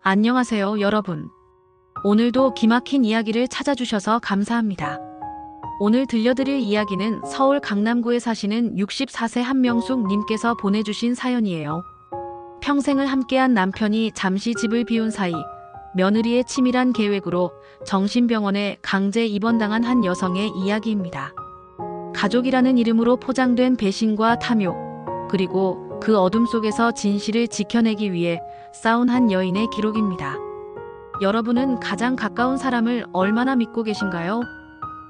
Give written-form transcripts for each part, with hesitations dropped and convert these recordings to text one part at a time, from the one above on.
안녕하세요, 여러분. 오늘도 기막힌 이야기를 찾아주셔서 감사합니다. 오늘 들려드릴 이야기는 서울 강남구에 사시는 64세 한명숙 님께서 보내주신 사연이에요. 평생을 함께한 남편이 잠시 집을 비운 사이 며느리의 치밀한 계획으로 정신병원에 강제 입원당한 한 여성의 이야기입니다. 가족이라는 이름으로 포장된 배신과 탐욕, 그리고 그 어둠 속에서 진실을 지켜내기 위해 싸운 한 여인의 기록입니다. 여러분은 가장 가까운 사람을 얼마나 믿고 계신가요?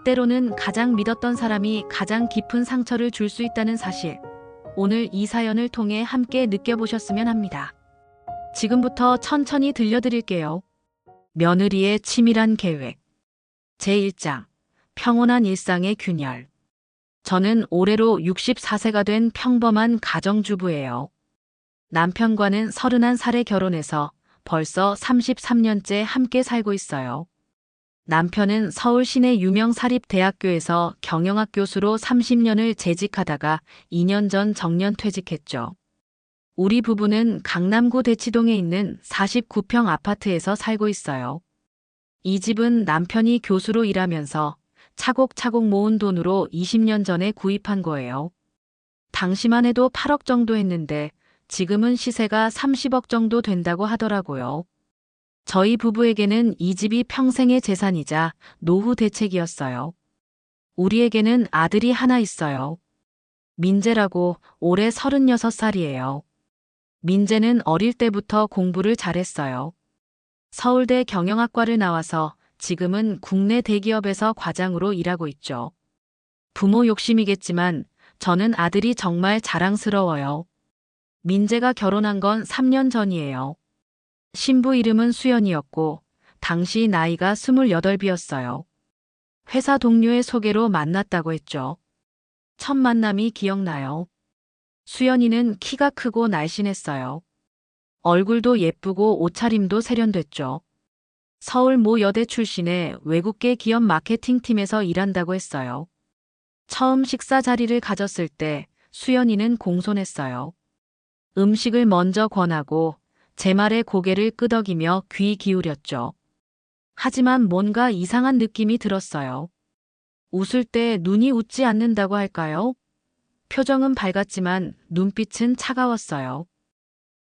때로는 가장 믿었던 사람이 가장 깊은 상처를 줄 수 있다는 사실, 오늘 이 사연을 통해 함께 느껴보셨으면 합니다. 지금부터 천천히 들려드릴게요. 며느리의 치밀한 계획. 제1장, 평온한 일상의 균열. 저는 올해로 64세가 된 평범한 가정주부예요. 남편과는 31살에 결혼해서 벌써 33년째 함께 살고 있어요. 남편은 서울 시내 유명 사립대학교에서 경영학 교수로 30년을 재직하다가 2년 전 정년퇴직했죠. 우리 부부는 강남구 대치동에 있는 49평 아파트에서 살고 있어요. 이 집은 남편이 교수로 일하면서 차곡차곡 모은 돈으로 20년 전에 구입한 거예요. 당시만 해도 8억 정도 했는데 지금은 시세가 30억 정도 된다고 하더라고요. 저희 부부에게는 이 집이 평생의 재산이자 노후 대책이었어요. 우리에게는 아들이 하나 있어요. 민재라고 올해 36살이에요. 민재는 어릴 때부터 공부를 잘했어요. 서울대 경영학과를 나와서 지금은 국내 대기업에서 과장으로 일하고 있죠. 부모 욕심이겠지만 저는 아들이 정말 자랑스러워요. 민재가 결혼한 건 3년 전이에요. 신부 이름은 수연이었고 당시 나이가 28이었어요. 회사 동료의 소개로 만났다고 했죠. 첫 만남이 기억나요. 수연이는 키가 크고 날씬했어요. 얼굴도 예쁘고 옷차림도 세련됐죠. 서울 모 여대 출신의 외국계 기업 마케팅팀에서 일한다고 했어요. 처음 식사 자리를 가졌을 때 수연이는 공손했어요. 음식을 먼저 권하고 제 말에 고개를 끄덕이며 귀 기울였죠. 하지만 뭔가 이상한 느낌이 들었어요. 웃을 때 눈이 웃지 않는다고 할까요? 표정은 밝았지만 눈빛은 차가웠어요.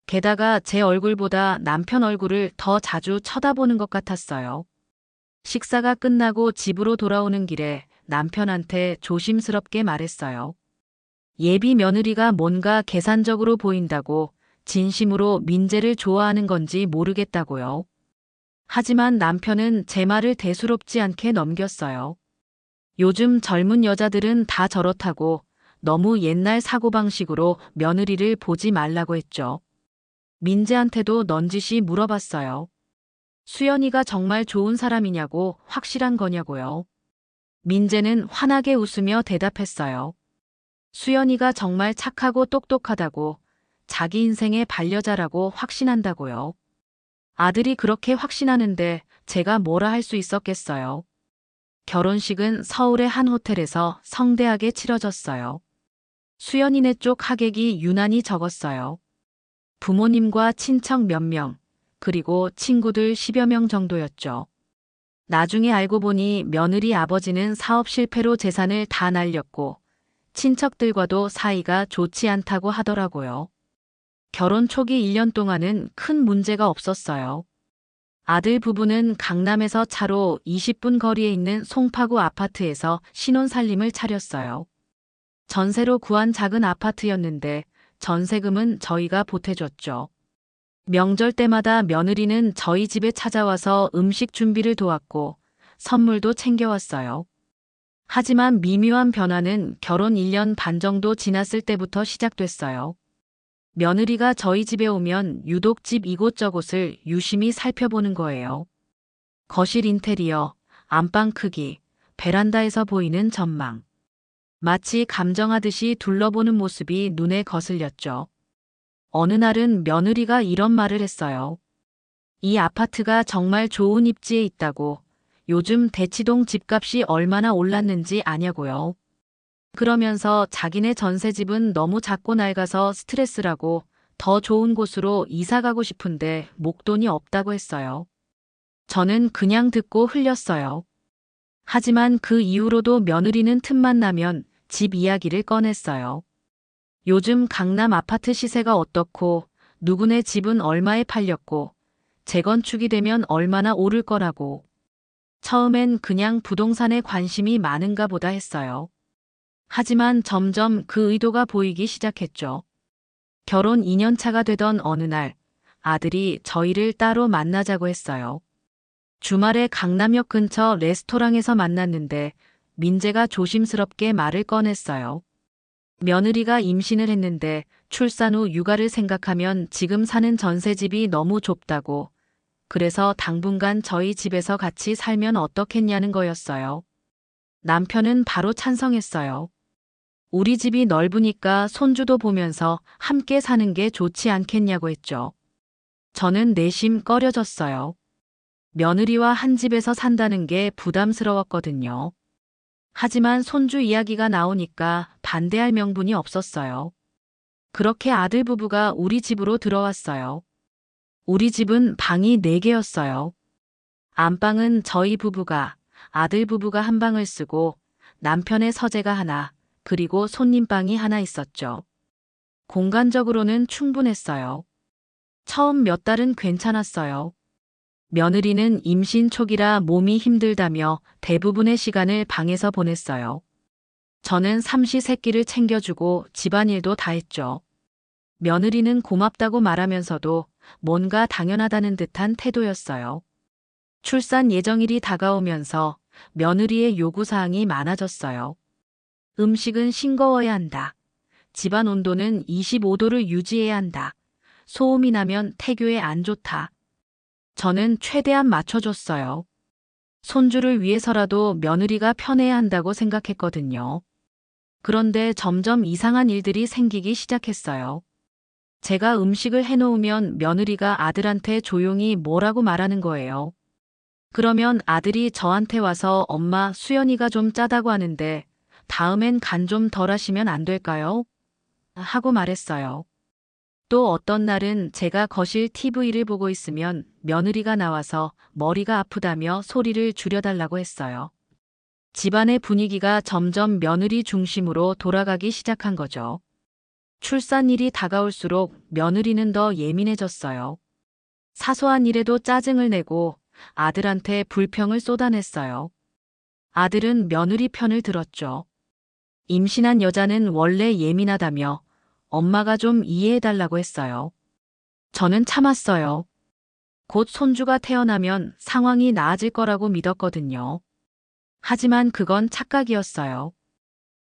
게다가 제 얼굴보다 남편 얼굴을 더 자주 쳐다보는 것 같았어요. 식사가 끝나고 집으로 돌아오는 길에 남편한테 조심스럽게 말했어요. 예비 며느리가 뭔가 계산적으로 보인다고, 진심으로 민재를 좋아하는 건지 모르겠다고요. 하지만 남편은 제 말을 대수롭지 않게 넘겼어요. 요즘 젊은 여자들은 다 저렇다고 너무 옛날 사고방식으로 며느리를 보지 말라고 했죠. 민재한테도 넌지시 물어봤어요. 수연이가 정말 좋은 사람이냐고, 확실한 거냐고요. 민재는 환하게 웃으며 대답했어요. 수연이가 정말 착하고 똑똑하다고, 자기 인생의 반려자라고 확신한다고요. 아들이 그렇게 확신하는데 제가 뭐라 할 수 있었겠어요. 결혼식은 서울의 한 호텔에서 성대하게 치러졌어네 수연이네 쪽 하객이 유난히 적었어요. 부모님과 친척 몇 명, 그리고 친구들 10여 명 정도였죠. 나중에 알고 보니 며느리 아버지는 사업 실패로 재산을 다 날렸고 친척들과도 사이가 좋지 않다고 하더라고요. 결혼 초기 1년 동안은 큰 문제가 없었어요. 아들 부부는 강남에서 차로 20분 거리에 있는 송파구 아파트에서 신혼살림을 차렸어요. 전세로 구한 작은 아파트였는데 전세금은 저희가 보태줬죠. 명절 때마다 며느리는 저희 집에 찾아와서 음식 준비를 도왔고 선물도 챙겨왔어요. 하지만 미묘한 변화는 결혼 1년 반 정도 지났을 때부터 시작됐어요. 며느리가 저희 집에 오면 유독 집 이곳저곳을 유심히 살펴보는 거예요. 거실 인테리어, 안방 크기, 베란다에서 보이는 전망. 마치 감정하듯이 둘러보는 모습이 눈에 거슬렸죠. 어느 날은 며느리가 이런 말을 했어요. 이 아파트가 정말 좋은 입지에 있다고, 요즘 대치동 집값이 얼마나 올랐는지 아냐고요. 그러면서 자기네 전세집은 너무 작고 낡아서 스트레스라고 더 좋은 곳으로 이사 가고 싶은데 목돈이 없다고 했어요. 저는 그냥 듣고 흘렸어요. 하지만 그 이후로도 며느리는 틈만 나면 집 이야기를 꺼냈어요. 요즘 강남 아파트 시세가 어떻고, 누구네 집은 얼마에 팔렸고, 재건축이 되면 얼마나 오를 거라고. 처음엔 그냥 부동산에 관심이 많은가 보다 했어요. 하지만 점점 그 의도가 보이기 시작했죠. 결혼 2년 차가 되던 어느 날, 아들이 저희를 따로 만나자고 했어요. 주말에 강남역 근처 레스토랑에서 만났는데 민재가 조심스럽게 말을 꺼냈어요. 며느리가 임신을 했는데 출산 후 육아를 생각하면 지금 사는 전셋집이 너무 좁다고. 그래서 당분간 저희 집에서 같이 살면 어떻겠냐는 거였어요. 남편은 바로 찬성했어요. 우리 집이 넓으니까 손주도 보면서 함께 사는 게 좋지 않겠냐고 했죠. 저는 내심 꺼려졌어요. 며느리와 한 집에서 산다는 게 부담스러웠거든요. 하지만 손주 이야기가 나오니까 반대할 명분이 없었어요. 그렇게 아들 부부가 우리 집으로 들어왔어요. 우리 집은 방이 4개였어요. 안방은 저희 부부가, 아들 부부가 한 방을 쓰고 남편의 서재가 하나, 그리고 손님방이 하나 있었죠. 공간적으로는 충분했어요. 처음 몇 달은 괜찮았어요. 며느리는 임신 초기라 몸이 힘들다며 대부분의 시간을 방에서 보냈어요. 저는 삼시세끼를 챙겨주고 집안일도 다 했죠. 며느리는 고맙다고 말하면서도 뭔가 당연하다는 듯한 태도였어요. 출산 예정일이 다가오면서 며느리의 요구사항이 많아졌어요. 음식은 싱거워야 한다. 집안 온도는 25도를 유지해야 한다. 소음이 나면 태교에 안 좋다. 저는 최대한 맞춰줬어요. 손주를 위해서라도 며느리가 편해야 한다고 생각했거든요. 그런데 점점 이상한 일들이 생기기 시작했어요. 제가 음식을 해놓으면 며느리가 아들한테 조용히 뭐라고 말하는 거예요. 그러면 아들이 저한테 와서 엄마 수연이가 좀 짜다고 하는데 다음엔 간 좀 덜 하시면 안 될까요? 하고 말했어요. 또 어떤 날은 제가 거실 TV를 보고 있으면 며느리가 나와서 머리가 아프다며 소리를 줄여달라고 했어요. 집안의 분위기가 점점 며느리 중심으로 돌아가기 시작한 거죠. 출산일이 다가올수록 며느리는 더 예민해졌어요. 사소한 일에도 짜증을 내고 아들한테 불평을 쏟아냈어요. 아들은 며느리 편을 들었죠. 임신한 여자는 원래 예민하다며 엄마가 좀 이해해달라고 했어요. 저는 참았어요. 곧 손주가 태어나면 상황이 나아질 거라고 믿었거든요. 하지만 그건 착각이었어요.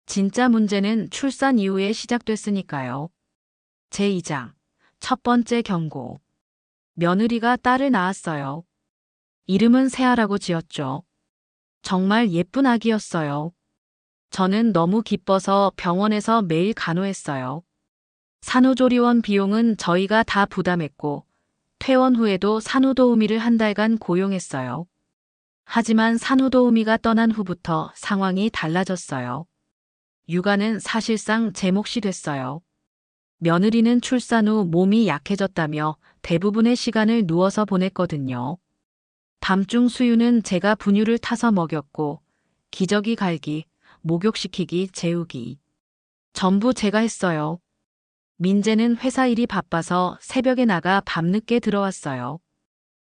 진짜 문제는 출산 이후에 시작됐으니까요. 제2장 첫 번째 경고. 며느리가 딸을 낳았어요. 이름은 세아라고 지었죠. 정말 예쁜 아기였어요. 저는 너무 기뻐서 병원에서 매일 간호했어요. 산후조리원 비용은 저희가 다 부담했고 퇴원 후에도 산후도우미를 한 달간 고용했어요. 하지만 산후도우미가 떠난 후부터 상황이 달라졌어요. 육아는 사실상 제 몫이 됐어요. 며느리는 출산 후 몸이 약해졌다며 대부분의 시간을 누워서 보냈거든요. 밤중 수유는 제가 분유를 타서 먹였고 기저귀 갈기, 목욕시키기, 재우기. 전부 제가 했어요. 민재는 회사 일이 바빠서 새벽에 나가 밤늦게 들어왔어요.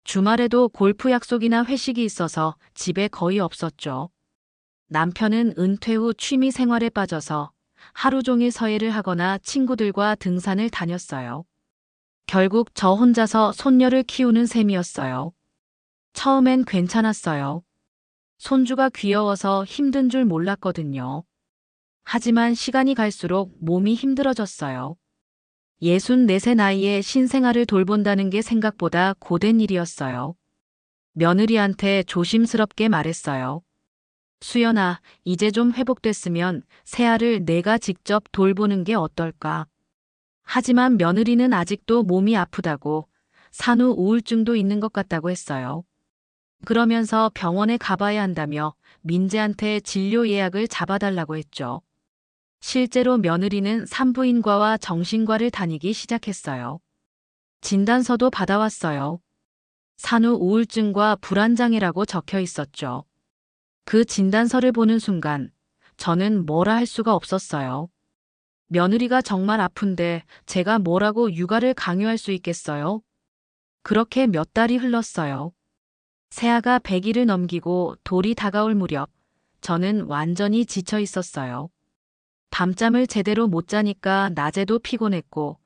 주말에도 골프 약속이나 회식이 있어서 집에 거의 없었죠. 남편은 은퇴 후 취미 생활에 빠져서 하루 종일 서예를 하거나 친구들과 등산을 다녔어요. 결국 저 혼자서 손녀를 키우는 셈이었어요. 처음엔 괜찮았어요. 손주가 귀여워서 힘든 줄 몰랐거든요. 하지만 시간이 갈수록 몸이 힘들어졌어요. 64세 나이에 신생아를 돌본다는 게 생각보다 고된 일이었어요. 며느리한테 조심스럽게 말했어요. 수연아, 이제 좀 회복됐으면 새아를 내가 직접 돌보는 게 어떨까? 하지만 며느리는 아직도 몸이 아프다고, 산후 우울증도 있는 것 같다고 했어요. 그러면서 병원에 가봐야 한다며 민재한테 진료 예약을 잡아달라고 했죠. 실제로 며느리는 산부인과와 정신과를 다니기 시작했어요. 진단서도 받아왔어요. 산후 우울증과 불안장애라고 적혀 있었죠. 그 진단서를 보는 순간 저는 뭐라 할 수가 없었어요. 며느리가 정말 아픈데 제가 뭐라고 육아를 강요할 수 있겠어요? 그렇게 몇 달이 흘렀어요. 새아가 100일을 넘기고 돌이 다가올 무렵 저는 완전히 지쳐 있었어요. 밤잠을 제대로 못 자니까 낮에도 피곤했고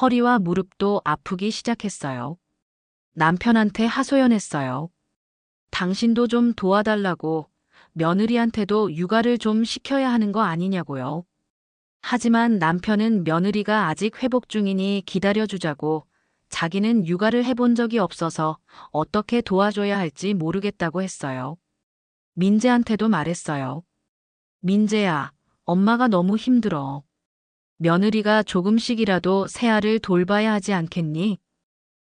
허리와 무릎도 아프기 시작했어요. 남편한테 하소연했어요. 당신도 좀 도와달라고, 며느리한테도 육아를 좀 시켜야 하는 거 아니냐고요. 하지만 남편은 며느리가 아직 회복 중이니 기다려주자고, 자기는 육아를 해본 적이 없어서 어떻게 도와줘야 할지 모르겠다고 했어요. 민재한테도 말했어요. 민재야, 엄마가 너무 힘들어. 며느리가 조금씩이라도 새아를 돌봐야 하지 않겠니?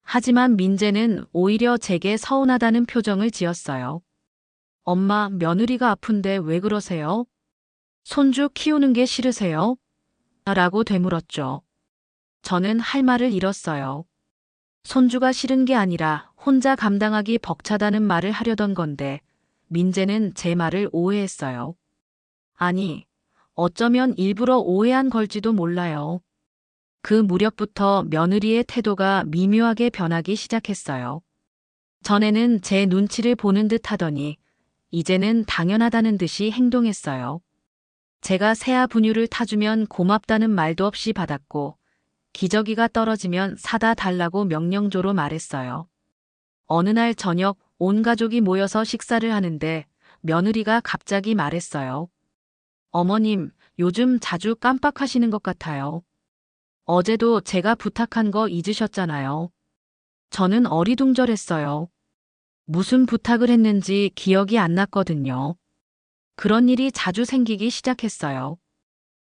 하지만 민재는 오히려 제게 서운하다는 표정을 지었어요. 엄마, 며느리가 아픈데 왜 그러세요? 손주 키우는 게 싫으세요? 라고 되물었죠. 저는 할 말을 잃었어요. 손주가 싫은 게 아니라 혼자 감당하기 벅차다는 말을 하려던 건데 민재는 제 말을 오해했어요. 아니, 어쩌면 일부러 오해한 걸지도 몰라요. 그 무렵부터 며느리의 태도가 미묘하게 변하기 시작했어요. 전에는 제 눈치를 보는 듯 하더니 이제는 당연하다는 듯이 행동했어요. 제가 새아 분유를 타주면 고맙다는 말도 없이 받았고 기저귀가 떨어지면 사다 달라고 명령조로 말했어요. 어느 날 저녁 온 가족이 모여서 식사를 하는데 며느리가 갑자기 말했어요. 어머님, 요즘 자주 깜빡하시는 것 같아요. 어제도 제가 부탁한 거 잊으셨잖아요. 저는 어리둥절했어요. 무슨 부탁을 했는지 기억이 안 났거든요. 그런 일이 자주 생기기 시작했어요.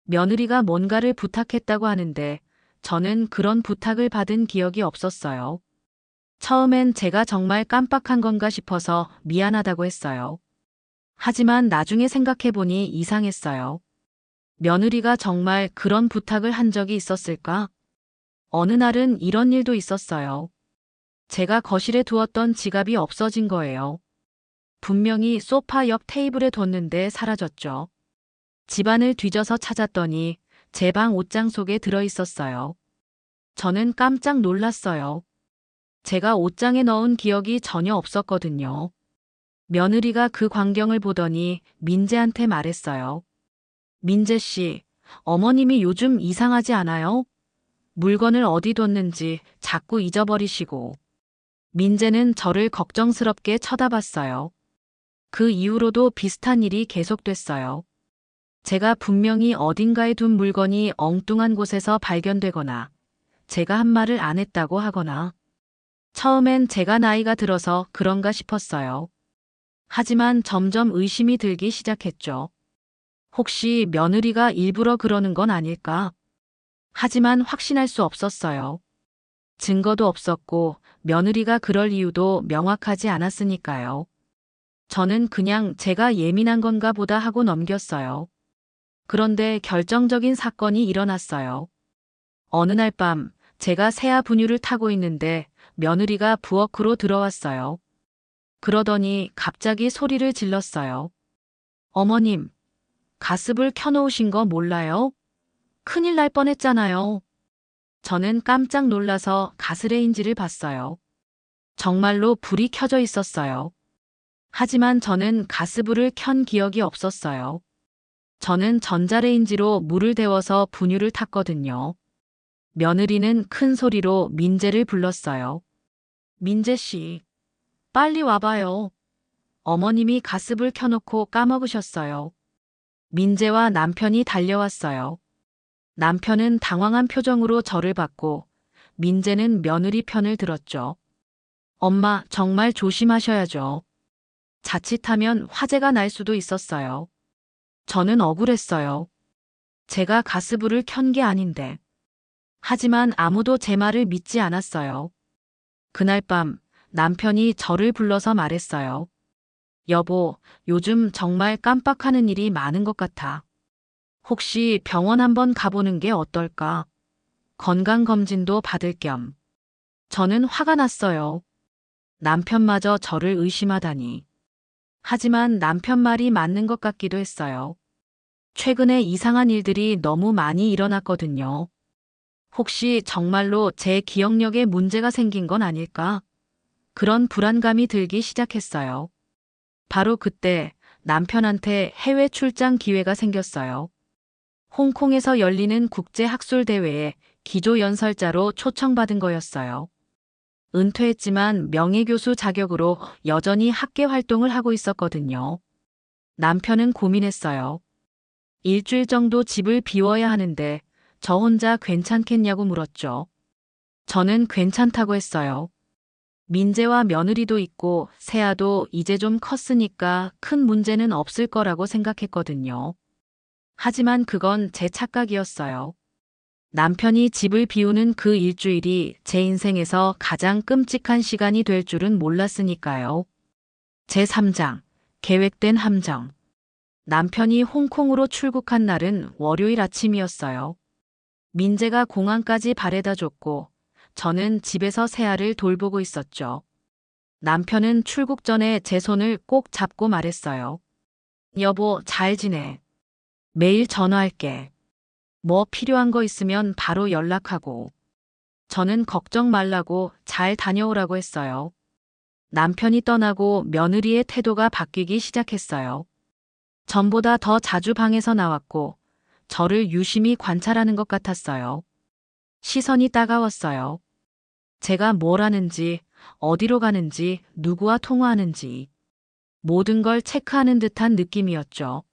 며느리가 뭔가를 부탁했다고 하는데 저는 그런 부탁을 받은 기억이 없었어요. 처음엔 제가 정말 깜빡한 건가 싶어서 미안하다고 했어요. 하지만 나중에 생각해보니 이상했어요. 며느리가 정말 그런 부탁을 한 적이 있었을까? 어느 날은 이런 일도 있었어요. 제가 거실에 두었던 지갑이 없어진 거예요. 분명히 소파 옆 테이블에 뒀는데 사라졌죠. 집안을 뒤져서 찾았더니 제 방 옷장 속에 들어 있었어요. 저는 깜짝 놀랐어요. 제가 옷장에 넣은 기억이 전혀 없었거든요. 며느리가 그 광경을 보더니 민재한테 말했어요. 민재 씨, 어머님이 요즘 이상하지 않아요? 물건을 어디 뒀는지 자꾸 잊어버리시고. 민재는 저를 걱정스럽게 쳐다봤어요. 그 이후로도 비슷한 일이 계속됐어요. 제가 분명히 어딘가에 둔 물건이 엉뚱한 곳에서 발견되거나 제가 한 말을 안 했다고 하거나 처음엔 제가 나이가 들어서 그런가 싶었어요. 하지만 점점 의심이 들기 시작했죠. 혹시 며느리가 일부러 그러는 건 아닐까? 하지만 확신할 수 없었어요. 증거도 없었고 며느리가 그럴 이유도 명확하지 않았으니까요. 저는 그냥 제가 예민한 건가 보다 하고 넘겼어요. 그런데 결정적인 사건이 일어났어요. 어느 날 밤 제가 새아 분유를 타고 있는데 며느리가 부엌으로 들어왔어요. 그러더니 갑자기 소리를 질렀어요. 어머님, 가습을 켜놓으신 거 몰라요? 큰일 날 뻔했잖아요. 저는 깜짝 놀라서 가스레인지를 봤어요. 정말로 불이 켜져 있었어요. 하지만 저는 가스불을 켠 기억이 없었어요. 저는 전자레인지로 물을 데워서 분유를 탔거든요. 며느리는 큰 소리로 민재를 불렀어요. 민재 씨, 빨리 와봐요. 어머님이 가스불 켜놓고 까먹으셨어요. 민재와 남편이 달려왔어요. 남편은 당황한 표정으로 저를 봤고 민재는 며느리 편을 들었죠. 엄마, 정말 조심하셔야죠. 자칫하면 화재가 날 수도 있었어요. 저는 억울했어요. 제가 가스불을 켠 게 아닌데. 하지만 아무도 제 말을 믿지 않았어요. 그날 밤 남편이 저를 불러서 말했어요. 여보, 요즘 정말 깜빡하는 일이 많은 것 같아. 혹시 병원 한번 가보는 게 어떨까? 건강검진도 받을 겸. 저는 화가 났어요. 남편마저 저를 의심하다니. 하지만 남편 말이 맞는 것 같기도 했어요. 최근에 이상한 일들이 너무 많이 일어났거든요. 혹시 정말로 제 기억력에 문제가 생긴 건 아닐까? 그런 불안감이 들기 시작했어요. 바로 그때 남편한테 해외 출장 기회가 생겼어요. 홍콩에서 열리는 국제학술대회에 기조연설자로 초청받은 거였어요. 은퇴했지만 명예교수 자격으로 여전히 학계 활동을 하고 있었거든요. 남편은 고민했어요. 일주일 정도 집을 비워야 하는데 저 혼자 괜찮겠냐고 물었죠. 저는 괜찮다고 했어요. 민재와 며느리도 있고 세아도 이제 좀 컸으니까 큰 문제는 없을 거라고 생각했거든요. 하지만 그건 제 착각이었어요. 남편이 집을 비우는 그 일주일이 제 인생에서 가장 끔찍한 시간이 될 줄은 몰랐으니까요. 제3장, 계획된 함정. 남편이 홍콩으로 출국한 날은 월요일 아침이었어요. 민재가 공항까지 바래다 줬고 저는 집에서 세아를 돌보고 있었죠. 남편은 출국 전에 제 손을 꼭 잡고 말했어요. 여보, 잘 지내. 매일 전화할게. 뭐 필요한 거 있으면 바로 연락하고. 저는 걱정 말라고 잘 다녀오라고 했어요. 남편이 떠나고 며느리의 태도가 바뀌기 시작했어요. 전보다 더 자주 방에서 나왔고 저를 유심히 관찰하는 것 같았어요. 시선이 따가웠어요. 제가 뭘 하는지, 어디로 가는지, 누구와 통화하는지 모든 걸 체크하는 듯한 느낌이었죠.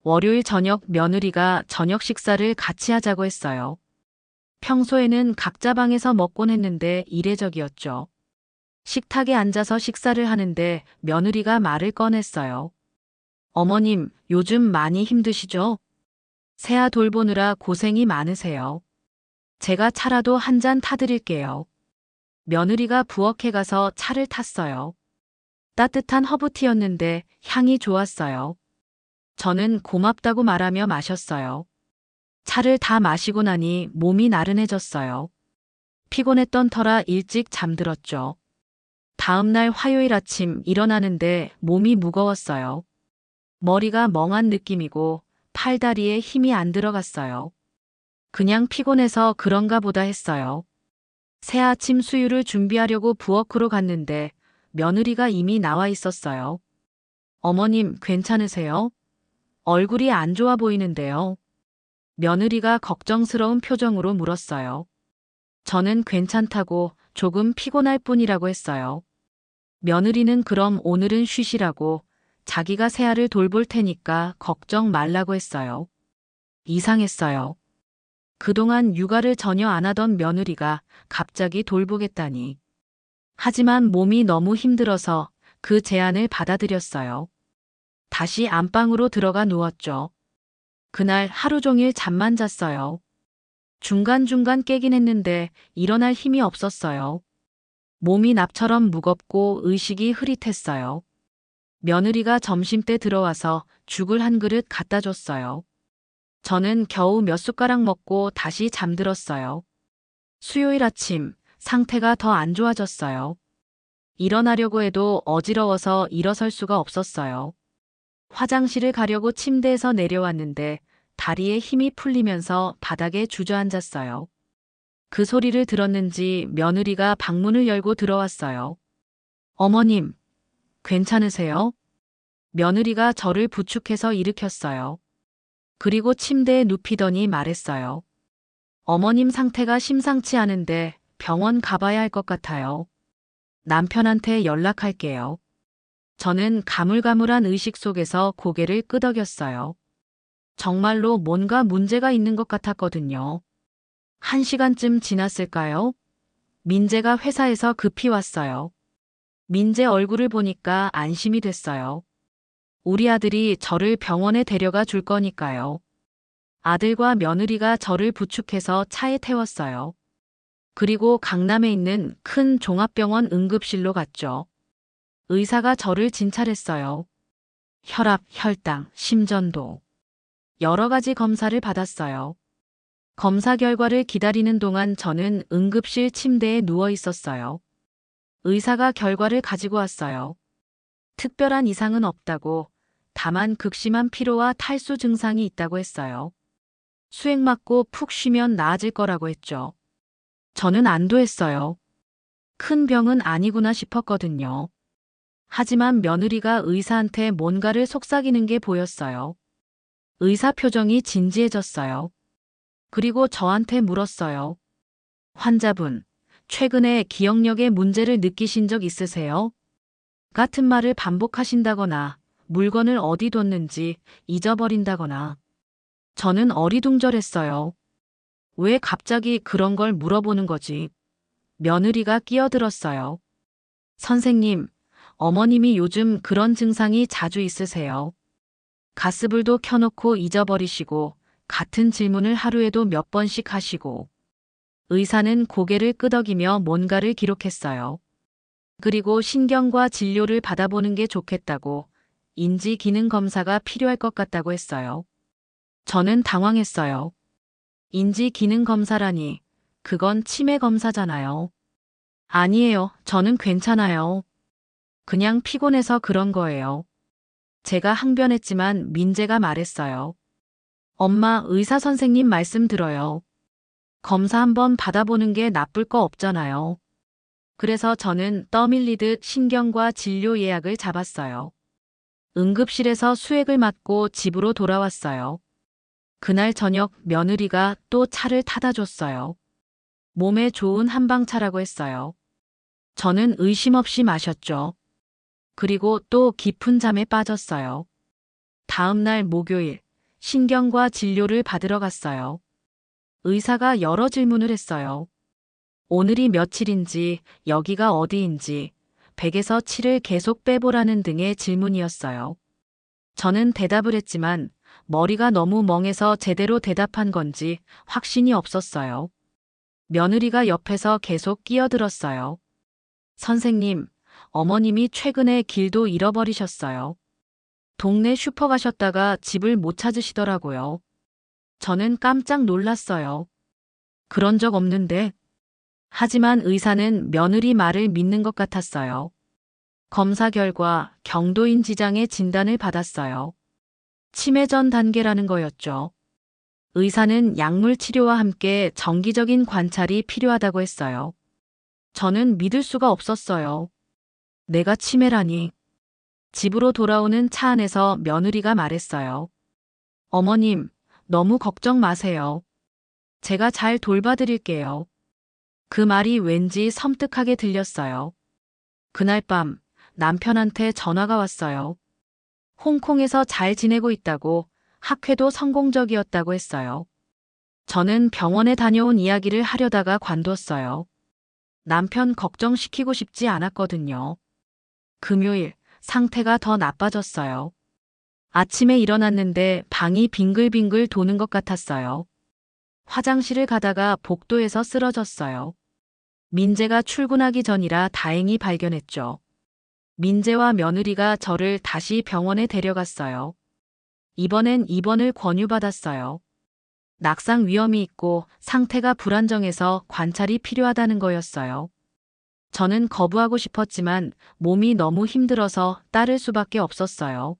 월요일 저녁 며느리가 저녁 식사를 같이 하자고 했어요. 평소에는 각자 방에서 먹곤 했는데 이례적이었죠. 식탁에 앉아서 식사를 하는데 며느리가 말을 꺼냈어요. 어머님, 요즘 많이 힘드시죠? 새아 돌보느라 고생이 많으세요. 제가 차라도 한 잔 타드릴게요. 며느리가 부엌에 가서 차를 탔어요. 따뜻한 허브티였는데 향이 좋았어요. 저는 고맙다고 말하며 마셨어요. 차를 다 마시고 나니 몸이 나른해졌어요. 피곤했던 터라 일찍 잠들었죠. 다음날 화요일 아침 일어나는데 몸이 무거웠어요. 머리가 멍한 느낌이고 팔다리에 힘이 안 들어갔어요. 그냥 피곤해서 그런가 보다 했어요. 새아침 수유를 준비하려고 부엌으로 갔는데 며느리가 이미 나와 있었어요. 어머님, 괜찮으세요? 얼굴이 안 좋아 보이는데요. 며느리가 걱정스러운 표정으로 물었어요. 저는 괜찮다고 조금 피곤할 뿐이라고 했어요. 며느리는 그럼 오늘은 쉬시라고 자기가 새아를 돌볼 테니까 걱정 말라고 했어요. 이상했어요. 그동안 육아를 전혀 안 하던 며느리가 갑자기 돌보겠다니. 하지만 몸이 너무 힘들어서 그 제안을 받아들였어요. 다시 안방으로 들어가 누웠죠. 그날 하루 종일 잠만 잤어요. 중간중간 깨긴 했는데 일어날 힘이 없었어요. 몸이 납처럼 무겁고 의식이 흐릿했어요. 며느리가 점심때 들어와서 죽을 한 그릇 갖다 줬어요. 저는 겨우 몇 숟가락 먹고 다시 잠들었어요. 수요일 아침 상태가 더 안 좋아졌어요. 일어나려고 해도 어지러워서 일어설 수가 없었어요. 화장실을 가려고 침대에서 내려왔는데 다리에 힘이 풀리면서 바닥에 주저앉았어요. 그 소리를 들었는지 며느리가 방문을 열고 들어왔어요. 어머님, 괜찮으세요? 며느리가 저를 부축해서 일으켰어요. 그리고 침대에 눕히더니 말했어요. 어머님 상태가 심상치 않은데 병원 가봐야 할 것 같아요. 남편한테 연락할게요. 저는 가물가물한 의식 속에서 고개를 끄덕였어요. 정말로 뭔가 문제가 있는 것 같았거든요. 1시간쯤 지났을까요? 민재가 회사에서 급히 왔어요. 민재 얼굴을 보니까 안심이 됐어요. 우리 아들이 저를 병원에 데려가 줄 거니까요. 아들과 며느리가 저를 부축해서 차에 태웠어요. 그리고 강남에 있는 큰 종합병원 응급실로 갔죠. 의사가 저를 진찰했어요. 혈압, 혈당, 심전도. 여러 가지 검사를 받았어요. 검사 결과를 기다리는 동안 저는 응급실 침대에 누워 있었어요. 의사가 결과를 가지고 왔어요. 특별한 이상은 없다고, 다만 극심한 피로와 탈수 증상이 있다고 했어요. 수액 맞고 푹 쉬면 나아질 거라고 했죠. 저는 안도했어요. 큰 병은 아니구나 싶었거든요. 하지만 며느리가 의사한테 뭔가를 속삭이는 게 보였어요. 의사 표정이 진지해졌어요. 그리고 저한테 물었어요. 환자분, 최근에 기억력에 문제를 느끼신 적 있으세요? 같은 말을 반복하신다거나 물건을 어디 뒀는지 잊어버린다거나. 저는 어리둥절했어요. 왜 갑자기 그런 걸 물어보는 거지? 며느리가 끼어들었어요. 선생님, 어머님이 요즘 그런 증상이 자주 있으세요. 가스불도 켜놓고 잊어버리시고 같은 질문을 하루에도 몇 번씩 하시고. 의사는 고개를 끄덕이며 뭔가를 기록했어요. 그리고 신경과 진료를 받아보는 게 좋겠다고, 인지 기능 검사가 필요할 것 같다고 했어요. 저는 당황했어요. 인지 기능 검사라니, 그건 치매 검사잖아요. 아니에요. 저는 괜찮아요. 그냥 피곤해서 그런 거예요. 제가 항변했지만 민재가 말했어요. 엄마, 의사 선생님 말씀 들어요. 검사 한번 받아보는 게 나쁠 거 없잖아요. 그래서 저는 떠밀리듯 신경과 진료 예약을 잡았어요. 응급실에서 수액을 맞고 집으로 돌아왔어요. 그날 저녁 며느리가 또 차를 타다 줬어요. 몸에 좋은 한방차라고 했어요. 저는 의심 없이 마셨죠. 그리고 또 깊은 잠에 빠졌어요. 다음 날 목요일, 신경과 진료를 받으러 갔어요. 의사가 여러 질문을 했어요. 오늘이 며칠인지, 여기가 어디인지, 100에서 7을 계속 빼보라는 등의 질문이었어요. 저는 대답을 했지만 머리가 너무 멍해서 제대로 대답한 건지 확신이 없었어요. 며느리가 옆에서 계속 끼어들었어요. 선생님, 어머님이 최근에 길도 잃어버리셨어요. 동네 슈퍼 가셨다가 집을 못 찾으시더라고요. 저는 깜짝 놀랐어요. 그런 적 없는데. 하지만 의사는 며느리 말을 믿는 것 같았어요. 검사 결과 경도인 지장의 진단을 받았어요. 치매 전 단계라는 거였죠. 의사는 약물 치료와 함께 정기적인 관찰이 필요하다고 했어요. 저는 믿을 수가 없었어요. 내가 치매라니. 집으로 돌아오는 차 안에서 며느리가 말했어요. 어머님, 너무 걱정 마세요. 제가 잘 돌봐드릴게요. 그 말이 왠지 섬뜩하게 들렸어요. 그날 밤 남편한테 전화가 왔어요. 홍콩에서 잘 지내고 있다고, 학회도 성공적이었다고 했어요. 저는 병원에 다녀온 이야기를 하려다가 관뒀어요. 남편 걱정시키고 싶지 않았거든요. 금요일, 상태가 더 나빠졌어요. 아침에 일어났는데 방이 빙글빙글 도는 것 같았어요. 화장실을 가다가 복도에서 쓰러졌어요. 민재가 출근하기 전이라 다행히 발견했죠. 민재와 며느리가 저를 다시 병원에 데려갔어요. 이번엔 입원을 권유받았어요. 낙상 위험이 있고 상태가 불안정해서 관찰이 필요하다는 거였어요. 저는 거부하고 싶었지만 몸이 너무 힘들어서 따를 수밖에 없었어요.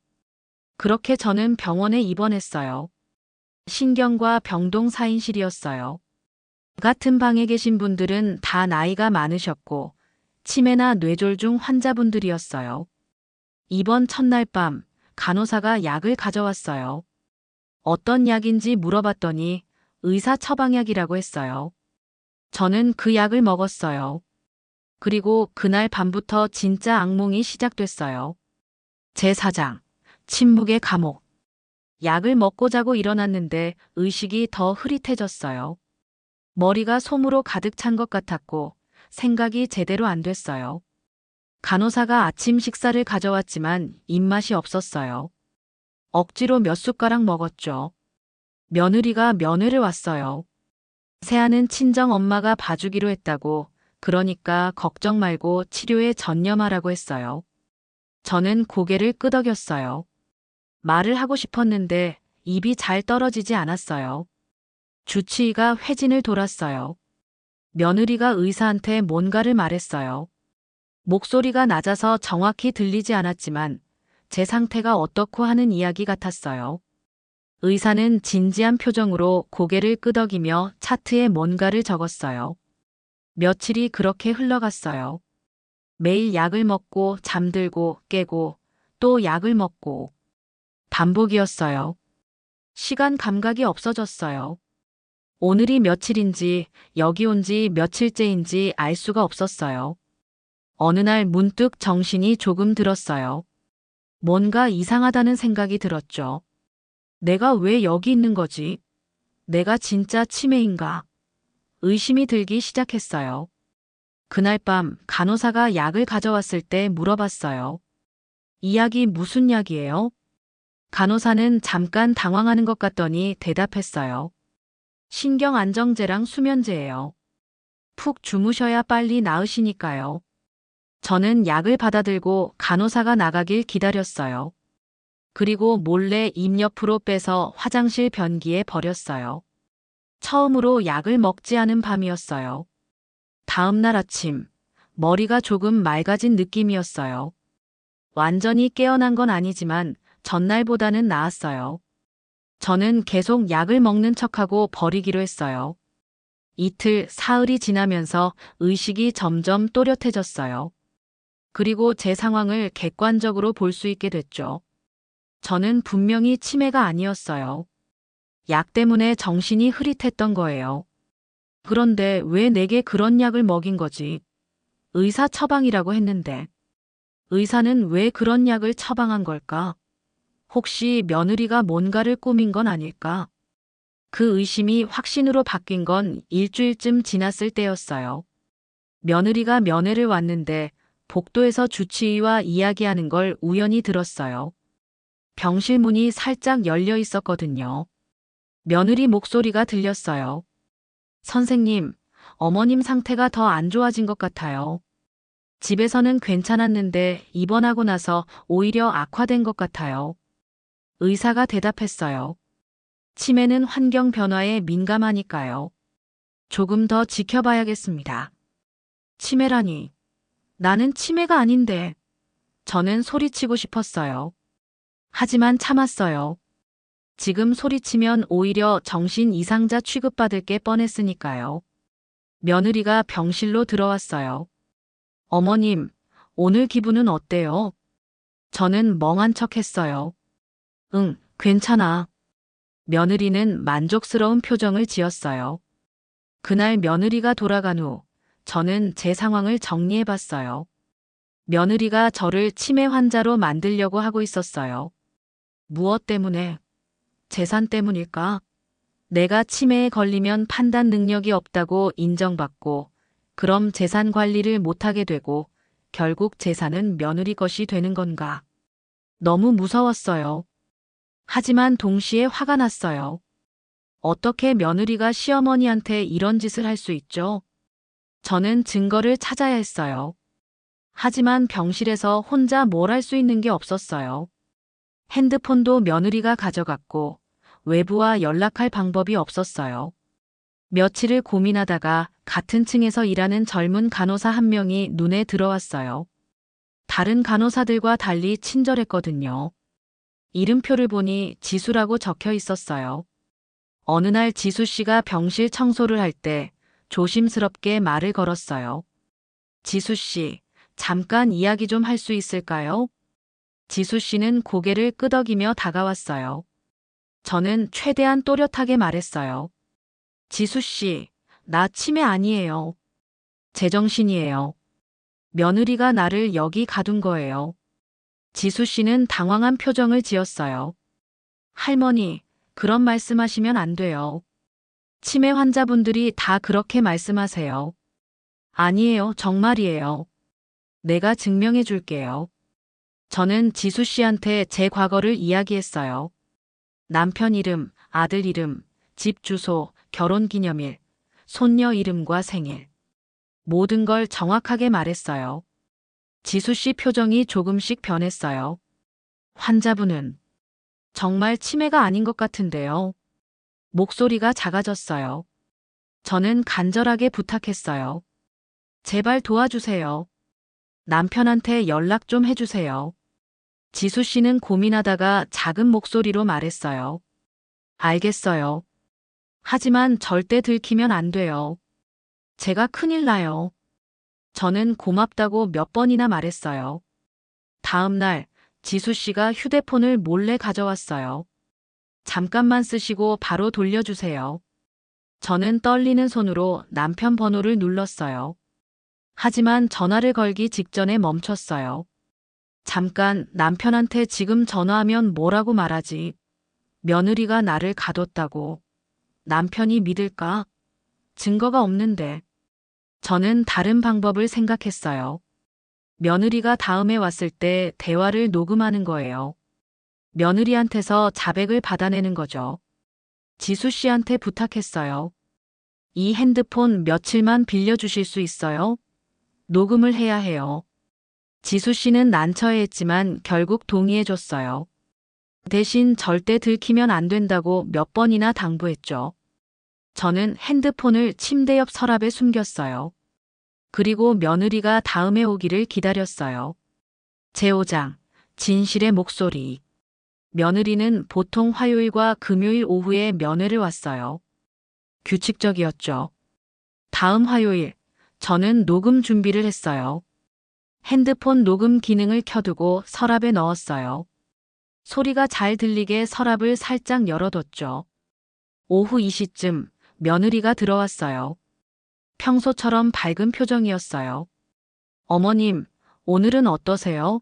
그렇게 저는 병원에 입원했어요. 신경과 병동 4인실이었어요. 같은 방에 계신 분들은 다 나이가 많으셨고 치매나 뇌졸중 환자분들이었어요. 입원 첫날 밤 간호사가 약을 가져왔어요. 어떤 약인지 물어봤더니 의사 처방약이라고 했어요. 저는 그 약을 먹었어요. 그리고 그날 밤부터 진짜 악몽이 시작됐어요. 제4장, 침묵의 감옥. 약을 먹고 자고 일어났는데 의식이 더 흐릿해졌어요. 머리가 솜으로 가득 찬 것 같았고 생각이 제대로 안 됐어요. 간호사가 아침 식사를 가져왔지만 입맛이 없었어요. 억지로 몇 숟가락 먹었죠. 며느리가 면회를 왔어요. 세아는 친정 엄마가 봐주기로 했다고, 그러니까 걱정 말고 치료에 전념하라고 했어요. 저는 고개를 끄덕였어요. 말을 하고 싶었는데 입이 잘 떨어지지 않았어요. 주치의가 회진을 돌았어요. 며느리가 의사한테 뭔가를 말했어요. 목소리가 낮아서 정확히 들리지 않았지만 제 상태가 어떻고 하는 이야기 같았어요. 의사는 진지한 표정으로 고개를 끄덕이며 차트에 뭔가를 적었어요. 며칠이 그렇게 흘러갔어요. 매일 약을 먹고 잠들고 깨고 또 약을 먹고 반복이었어요. 시간 감각이 없어졌어요. 오늘이 며칠인지 여기 온 지 며칠째인지 알 수가 없었어요. 어느 날 문득 정신이 조금 들었어요. 뭔가 이상하다는 생각이 들었죠. 내가 왜 여기 있는 거지? 내가 진짜 치매인가? 의심이 들기 시작했어요. 그날 밤 간호사가 약을 가져왔을 때 물어봤어요. 이 약이 무슨 약이에요? 간호사는 잠깐 당황하는 것 같더니 대답했어요. 신경안정제랑 수면제예요. 푹 주무셔야 빨리 나으시니까요. 저는 약을 받아들고 간호사가 나가길 기다렸어요. 그리고 몰래 입 옆으로 빼서 화장실 변기에 버렸어요. 처음으로 약을 먹지 않은 밤이었어요. 다음 날 아침, 머리가 조금 맑아진 느낌이었어요. 완전히 깨어난 건 아니지만 전날보다는 나았어요. 저는 계속 약을 먹는 척하고 버리기로 했어요. 이틀, 사흘이 지나면서 의식이 점점 또렷해졌어요. 그리고 제 상황을 객관적으로 볼 수 있게 됐죠. 저는 분명히 치매가 아니었어요. 약 때문에 정신이 흐릿했던 거예요. 그런데 왜 내게 그런 약을 먹인 거지? 의사 처방이라고 했는데. 의사는 왜 그런 약을 처방한 걸까? 혹시 며느리가 뭔가를 꾸민 건 아닐까? 그 의심이 확신으로 바뀐 건 일주일쯤 지났을 때였어요. 며느리가 면회를 왔는데 복도에서 주치의와 이야기하는 걸 우연히 들었어요. 병실 문이 살짝 열려 있었거든요. 며느리 목소리가 들렸어요. 선생님, 어머님 상태가 더 안 좋아진 것 같아요. 집에서는 괜찮았는데 입원하고 나서 오히려 악화된 것 같아요. 의사가 대답했어요. 치매는 환경 변화에 민감하니까요. 조금 더 지켜봐야겠습니다. 치매라니. 나는 치매가 아닌데. 저는 소리치고 싶었어요. 하지만 참았어요. 지금 소리치면 오히려 정신 이상자 취급받을 게 뻔했으니까요. 며느리가 병실로 들어왔어요. 어머님, 오늘 기분은 어때요? 저는 멍한 척 했어요. 응, 괜찮아. 며느리는 만족스러운 표정을 지었어요. 그날 며느리가 돌아간 후 저는 제 상황을 정리해 봤어요. 며느리가 저를 치매 환자로 만들려고 하고 있었어요. 무엇 때문에? 재산 때문일까? 내가 치매에 걸리면 판단 능력이 없다고 인정받고 그럼 재산 관리를 못하게 되고 결국 재산은 며느리 것이 되는 건가? 너무 무서웠어요. 하지만 동시에 화가 났어요. 어떻게 며느리가 시어머니한테 이런 짓을 할 수 있죠? 저는 증거를 찾아야 했어요. 하지만 병실에서 혼자 뭘 할 수 있는 게 없었어요. 핸드폰도 며느리가 가져갔고 외부와 연락할 방법이 없었어요. 며칠을 고민하다가 같은 층에서 일하는 젊은 간호사 한 명이 눈에 들어왔어요. 다른 간호사들과 달리 친절했거든요. 이름표를 보니 지수라고 적혀 있었어요. 어느 날 지수 씨가 병실 청소를 할 때 조심스럽게 말을 걸었어요. 지수 씨, 잠깐 이야기 좀 할 수 있을까요? 지수 씨는 고개를 끄덕이며 다가왔어요. 저는 최대한 또렷하게 말했어요. 지수 씨, 나 치매 아니에요. 제정신이에요. 며느리가 나를 여기 가둔 거예요. 지수 씨는 당황한 표정을 지었어요. 할머니, 그런 말씀하시면 안 돼요. 치매 환자분들이 다 그렇게 말씀하세요. 아니에요, 정말이에요. 내가 증명해 줄게요. 저는 지수 씨한테 제 과거를 이야기했어요. 남편 이름, 아들 이름, 집 주소, 결혼 기념일, 손녀 이름과 생일. 모든 걸 정확하게 말했어요. 지수 씨 표정이 조금씩 변했어요. 환자분은 정말 치매가 아닌 것 같은데요. 목소리가 작아졌어요. 저는 간절하게 부탁했어요. 제발 도와주세요. 남편한테 연락 좀 해주세요. 지수 씨는 고민하다가 작은 목소리로 말했어요. 알겠어요. 하지만 절대 들키면 안 돼요. 제가 큰일 나요. 저는 고맙다고 몇 번이나 말했어요. 다음 날 지수 씨가 휴대폰을 몰래 가져왔어요. 잠깐만 쓰시고 바로 돌려주세요. 저는 떨리는 손으로 남편 번호를 눌렀어요. 하지만 전화를 걸기 직전에 멈췄어요. 잠깐 남편한테 지금 전화하면 뭐라고 말하지? 며느리가 나를 가뒀다고. 남편이 믿을까? 증거가 없는데. 저는 다른 방법을 생각했어요. 며느리가 다음에 왔을 때 대화를 녹음하는 거예요. 며느리한테서 자백을 받아내는 거죠. 지수 씨한테 부탁했어요. 이 핸드폰 며칠만 빌려주실 수 있어요? 녹음을 해야 해요. 지수 씨는 난처해했지만 결국 동의해줬어요. 대신 절대 들키면 안 된다고 몇 번이나 당부했죠. 저는 핸드폰을 침대 옆 서랍에 숨겼어요. 그리고 며느리가 다음에 오기를 기다렸어요. 제5장, 진실의 목소리. 며느리는 보통 화요일과 금요일 오후에 면회를 왔어요. 규칙적이었죠. 다음 화요일, 저는 녹음 준비를 했어요. 핸드폰 녹음 기능을 켜두고 서랍에 넣었어요. 소리가 잘 들리게 서랍을 살짝 열어뒀죠. 오후 2시쯤 며느리가 들어왔어요. 평소처럼 밝은 표정이었어요. 어머님, 오늘은 어떠세요?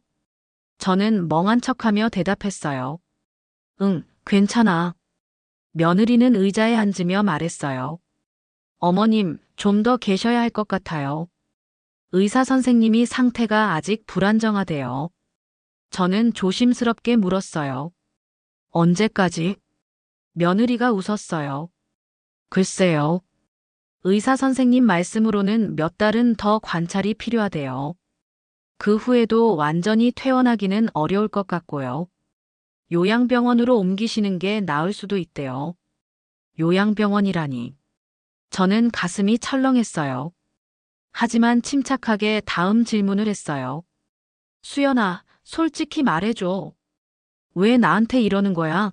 저는 멍한 척하며 대답했어요. 응, 괜찮아. 며느리는 의자에 앉으며 말했어요. 어머님, 좀 더 계셔야 할 것 같아요. 의사 선생님이 상태가 아직 불안정하대요. 저는 조심스럽게 물었어요. 언제까지? 며느리가 웃었어요. 글쎄요. 의사 선생님 말씀으로는 몇 달은 더 관찰이 필요하대요. 그 후에도 완전히 퇴원하기는 어려울 것 같고요. 요양병원으로 옮기시는 게 나을 수도 있대요. 요양병원이라니. 저는 가슴이 철렁했어요. 하지만 침착하게 다음 질문을 했어요. 수연아, 솔직히 말해줘. 왜 나한테 이러는 거야?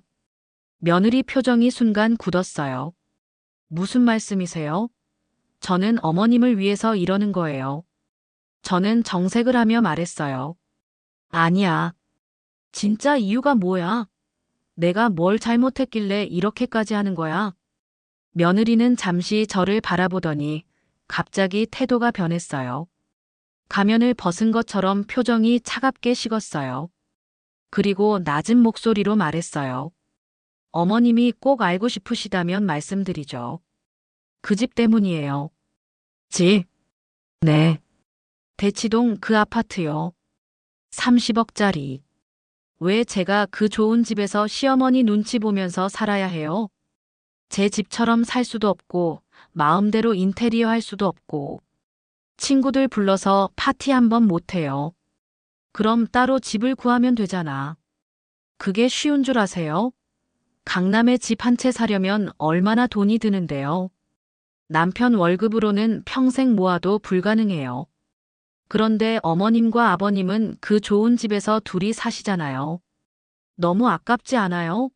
며느리 표정이 순간 굳었어요. 무슨 말씀이세요? 저는 어머님을 위해서 이러는 거예요. 저는 정색을 하며 말했어요. 아니야. 진짜 이유가 뭐야? 내가 뭘 잘못했길래 이렇게까지 하는 거야? 며느리는 잠시 저를 바라보더니 갑자기 태도가 변했어요. 가면을 벗은 것처럼 표정이 차갑게 식었어요. 그리고 낮은 목소리로 말했어요. 어머님이 꼭 알고 싶으시다면 말씀드리죠. 그 집 때문이에요. 집? 네. 대치동 그 아파트요. 30억짜리. 왜 제가 그 좋은 집에서 시어머니 눈치 보면서 살아야 해요? 제 집처럼 살 수도 없고, 마음대로 인테리어 할 수도 없고, 친구들 불러서 파티 한번 못해요. 그럼 따로 집을 구하면 되잖아. 그게 쉬운 줄 아세요? 강남에 집 한 채 사려면 얼마나 돈이 드는데요. 남편 월급으로는 평생 모아도 불가능해요. 그런데 어머님과 아버님은 그 좋은 집에서 둘이 사시잖아요. 너무 아깝지 않아요?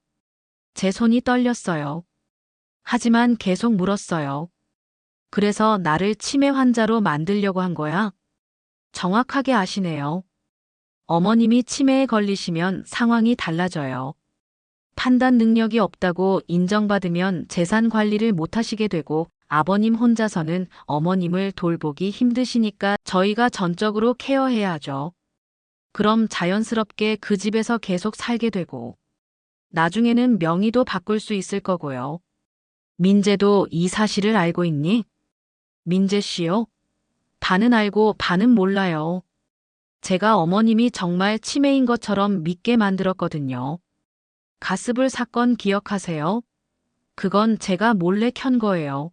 제 손이 떨렸어요. 하지만 계속 물었어요. 그래서 나를 치매 환자로 만들려고 한 거야? 정확하게 아시네요. 어머님이 치매에 걸리시면 상황이 달라져요. 판단 능력이 없다고 인정받으면 재산 관리를 못하시게 되고 아버님 혼자서는 어머님을 돌보기 힘드시니까 저희가 전적으로 케어해야 하죠. 그럼 자연스럽게 그 집에서 계속 살게 되고 나중에는 명의도 바꿀 수 있을 거고요. 민재도 이 사실을 알고 있니? 민재 씨요? 반은 알고 반은 몰라요. 제가 어머님이 정말 치매인 것처럼 믿게 만들었거든요. 가스불 사건 기억하세요? 그건 제가 몰래 켠 거예요.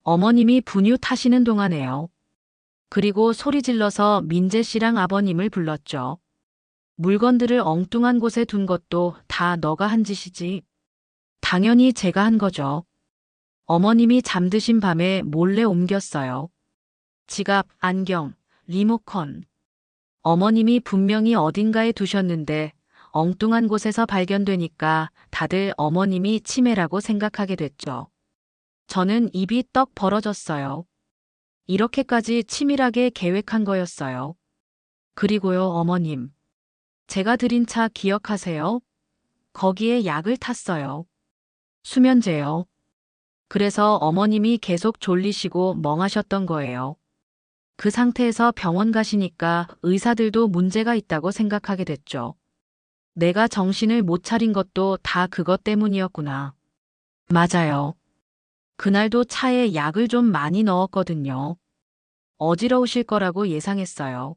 어머님이 분유 타시는 동안에요. 그리고 소리 질러서 민재 씨랑 아버님을 불렀죠. 물건들을 엉뚱한 곳에 둔 것도 다 너가 한 짓이지. 당연히 제가 한 거죠. 어머님이 잠드신 밤에 몰래 옮겼어요. 지갑, 안경, 리모컨. 어머님이 분명히 어딘가에 두셨는데 엉뚱한 곳에서 발견되니까 다들 어머님이 치매라고 생각하게 됐죠. 저는 입이 떡 벌어졌어요. 이렇게까지 치밀하게 계획한 거였어요. 그리고요, 어머님. 제가 드린 차 기억하세요? 거기에 약을 탔어요. 수면제요. 그래서 어머님이 계속 졸리시고 멍하셨던 거예요. 그 상태에서 병원 가시니까 의사들도 문제가 있다고 생각하게 됐죠. 내가 정신을 못 차린 것도 다 그것 때문이었구나. 맞아요. 그날도 차에 약을 좀 많이 넣었거든요. 어지러우실 거라고 예상했어요.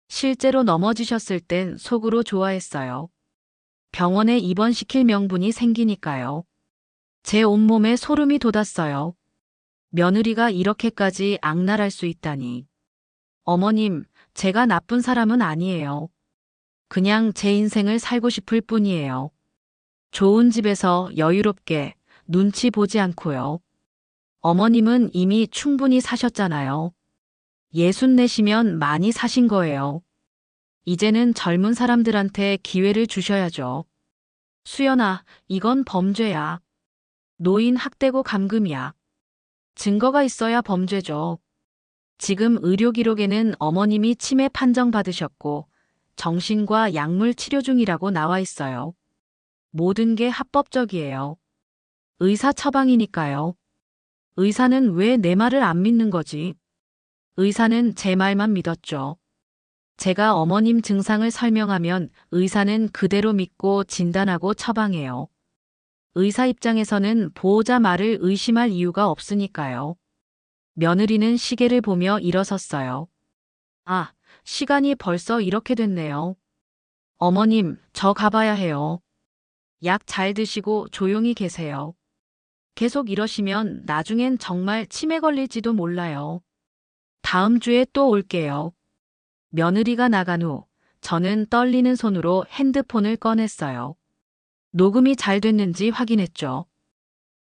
실제로 넘어지셨을 땐 속으로 좋아했어요. 병원에 입원시킬 명분이 생기니까요. 제 온몸에 소름이 돋았어요. 며느리가 이렇게까지 악랄할 수 있다니. 어머님, 제가 나쁜 사람은 아니에요. 그냥 제 인생을 살고 싶을 뿐이에요. 좋은 집에서 여유롭게 눈치 보지 않고요. 어머님은 이미 충분히 사셨잖아요. 64시면 많이 사신 거예요. 이제는 젊은 사람들한테 기회를 주셔야죠. 수연아, 이건 범죄야. 노인 학대고 감금이야. 증거가 있어야 범죄죠. 지금 의료 기록에는 어머님이 치매 판정받으셨고 정신과 약물 치료 중이라고 나와 있어요. 모든 게 합법적이에요. 의사 처방이니까요. 의사는 왜 내 말을 안 믿는 거지? 의사는 제 말만 믿었죠. 제가 어머님 증상을 설명하면 의사는 그대로 믿고 진단하고 처방해요. 의사 입장에서는 보호자 말을 의심할 이유가 없으니까요. 며느리는 시계를 보며 일어섰어요. 아, 시간이 벌써 이렇게 됐네요. 어머님, 저 가봐야 해요. 약 잘 드시고 조용히 계세요. 계속 이러시면 나중엔 정말 치매 걸릴지도 몰라요. 다음 주에 또 올게요. 며느리가 나간 후 저는 떨리는 손으로 핸드폰을 꺼냈어요. 녹음이 잘 됐는지 확인했죠.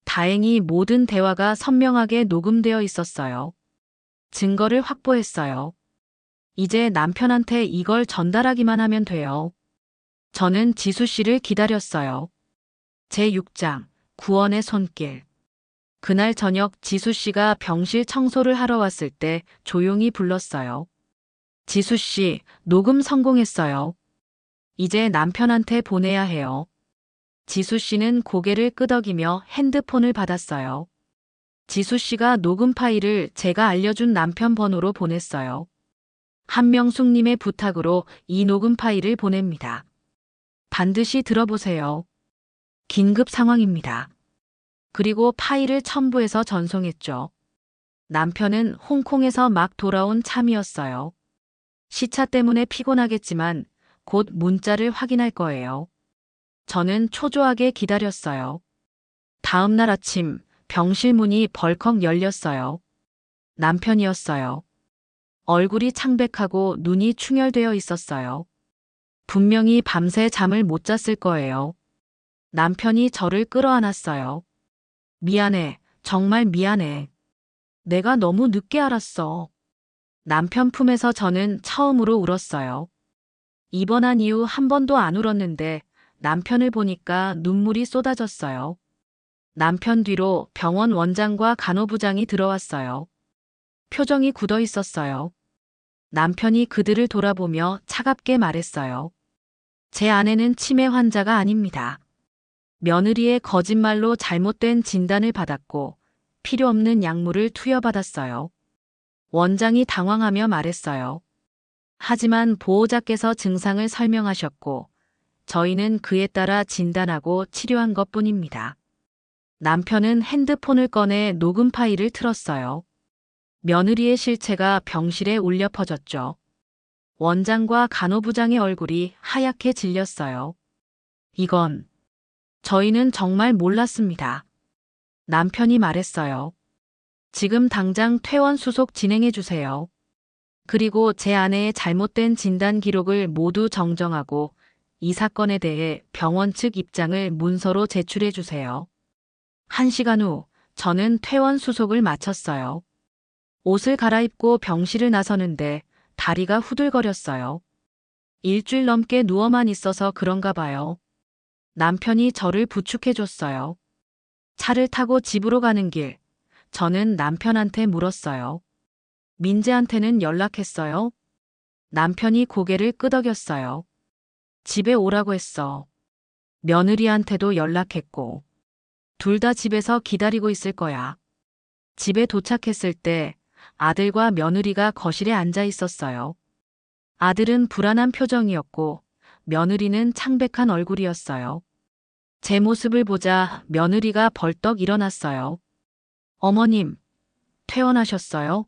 다행히 모든 대화가 선명하게 녹음되어 있었어요. 증거를 확보했어요. 이제 남편한테 이걸 전달하기만 하면 돼요. 저는 지수 씨를 기다렸어요. 제6장 구원의 손길. 그날 저녁 지수 씨가 병실 청소를 하러 왔을 때 조용히 불렀어요. 지수 씨, 녹음 성공했어요. 이제 남편한테 보내야 해요. 지수 씨는 고개를 끄덕이며 핸드폰을 받았어요. 지수 씨가 녹음 파일을 제가 알려준 남편 번호로 보냈어요. 한명숙님의 부탁으로 이 녹음 파일을 보냅니다. 반드시 들어보세요. 긴급 상황입니다. 그리고 파일을 첨부해서 전송했죠. 남편은 홍콩에서 막 돌아온 참이었어요. 시차 때문에 피곤하겠지만 곧 문자를 확인할 거예요. 저는 초조하게 기다렸어요. 다음 날 아침 병실 문이 벌컥 열렸어요. 남편이었어요. 얼굴이 창백하고 눈이 충혈되어 있었어요. 분명히 밤새 잠을 못 잤을 거예요. 남편이 저를 끌어안았어요. 미안해, 정말 미안해. 내가 너무 늦게 알았어. 남편 품에서 저는 처음으로 울었어요. 입원한 이후 한 번도 안 울었는데 남편을 보니까 눈물이 쏟아졌어요. 남편 뒤로 병원 원장과 간호부장이 들어왔어요. 표정이 굳어 있었어요. 남편이 그들을 돌아보며 차갑게 말했어요. 제 아내는 치매 환자가 아닙니다. 며느리의 거짓말로 잘못된 진단을 받았고 필요 없는 약물을 투여받았어요. 원장이 당황하며 말했어요. 하지만 보호자께서 증상을 설명하셨고 저희는 그에 따라 진단하고 치료한 것뿐입니다. 남편은 핸드폰을 꺼내 녹음 파일을 틀었어요. 며느리의 실체가 병실에 울려 퍼졌죠. 원장과 간호부장의 얼굴이 하얗게 질렸어요. 이건 저희는 정말 몰랐습니다. 남편이 말했어요. 지금 당장 퇴원 수속 진행해 주세요. 그리고 제 아내의 잘못된 진단 기록을 모두 정정하고 이 사건에 대해 병원 측 입장을 문서로 제출해 주세요. 1시간 후 저는 퇴원 수속을 마쳤어요. 옷을 갈아입고 병실을 나서는데 다리가 후들거렸어요. 일주일 넘게 누워만 있어서 그런가 봐요. 남편이 저를 부축해 줬어요. 차를 타고 집으로 가는 길, 저는 남편한테 물었어요. 민재한테는 연락했어요? 남편이 고개를 끄덕였어요. 집에 오라고 했어. 며느리한테도 연락했고. 둘 다 집에서 기다리고 있을 거야. 집에 도착했을 때 아들과 며느리가 거실에 앉아 있었어요. 아들은 불안한 표정이었고 며느리는 창백한 얼굴이었어요. 제 모습을 보자 며느리가 벌떡 일어났어요. 어머님, 퇴원하셨어요?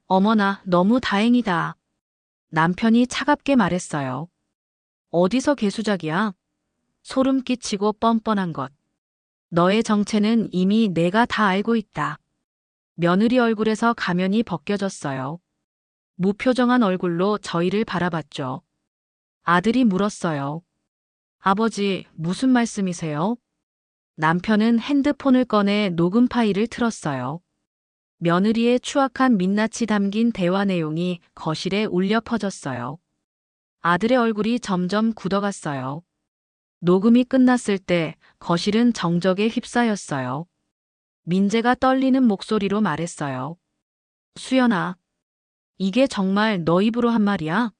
어머나, 너무 다행이다. 남편이 차갑게 말했어요. 어디서 개수작이야? 소름 끼치고 뻔뻔한 것. 너의 정체는 이미 내가 다 알고 있다. 며느리 얼굴에서 가면이 벗겨졌어요. 무표정한 얼굴로 저희를 바라봤죠. 아들이 물었어요. 아버지, 무슨 말씀이세요? 남편은 핸드폰을 꺼내 녹음 파일을 틀었어요. 며느리의 추악한 민낯이 담긴 대화 내용이 거실에 울려 퍼졌어요. 아들의 얼굴이 점점 굳어갔어요. 녹음이 끝났을 때 거실은 정적에 휩싸였어요. 민재가 떨리는 목소리로 말했어요. 수연아, 이게 정말 너 입으로 한 말이야?